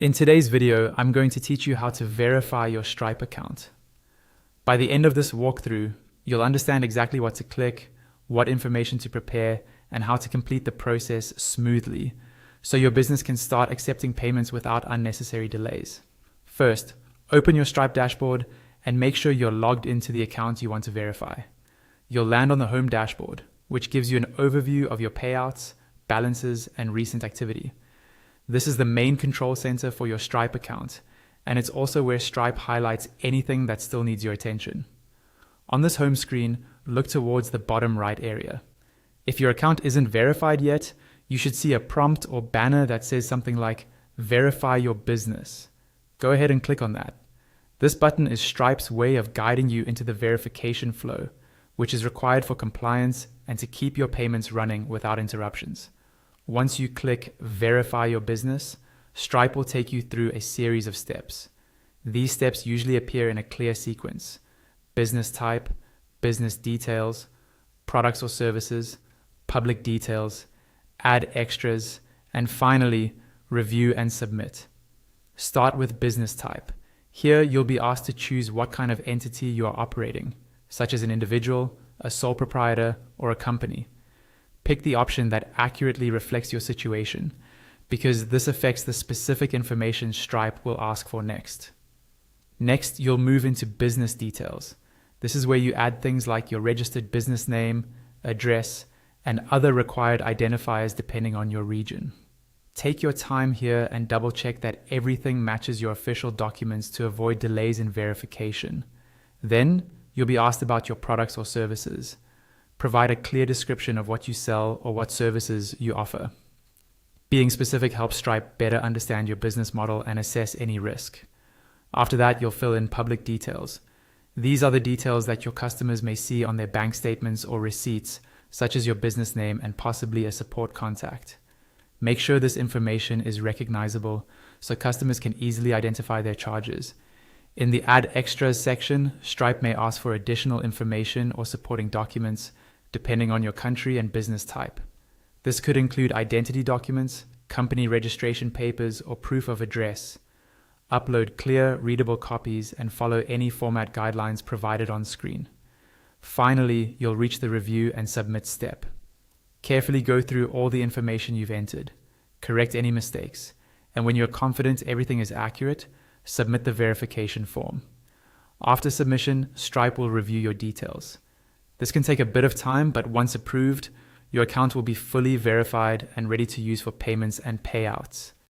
In today's video, I'm going to teach you how to verify your Stripe account. By the end of this walkthrough, you'll understand exactly what to click, what information to prepare, and how to complete the process smoothly, so your business can start accepting payments without unnecessary delays. First, open your Stripe dashboard and make sure you're logged into the account you want to verify. You'll land on the home dashboard, which gives you an overview of your payouts, balances, and recent activity. This is the main control center for your Stripe account, and it's also where Stripe highlights anything that still needs your attention. On this home screen, look towards the bottom right area. If your account isn't verified yet, you should see a prompt or banner that says something like "Verify your business." Go ahead and click on that. This button is Stripe's way of guiding you into the verification flow, which is required for compliance and to keep your payments running without interruptions. Once you click Verify Your Business, Stripe will take you through a series of steps. These steps usually appear in a clear sequence: business type, business details, products or services, public details, add extras, and finally, review and submit. Start with business type. Here, you'll be asked to choose what kind of entity you are operating, such as an individual, a sole proprietor, or a company. Pick the option that accurately reflects your situation, because this affects the specific information Stripe will ask for next. Next, you'll move into business details. This is where you add things like your registered business name, address, and other required identifiers depending on your region. Take your time here and double check that everything matches your official documents to avoid delays in verification. Then, you'll be asked about your products or services. Provide a clear description of what you sell or what services you offer. Being specific helps Stripe better understand your business model and assess any risk. After that, you'll fill in public details. These are the details that your customers may see on their bank statements or receipts, such as your business name and possibly a support contact. Make sure this information is recognizable so customers can easily identify their charges. In the Add Extras section, Stripe may ask for additional information or supporting documents, depending on your country and business type. This could include identity documents, company registration papers, or proof of address. Upload clear, readable copies and follow any format guidelines provided on screen. Finally, you'll reach the review and submit step. Carefully go through all the information you've entered, correct any mistakes, and when you're confident everything is accurate, submit the verification form. After submission, Stripe will review your details. This can take a bit of time, but once approved, your account will be fully verified and ready to use for payments and payouts.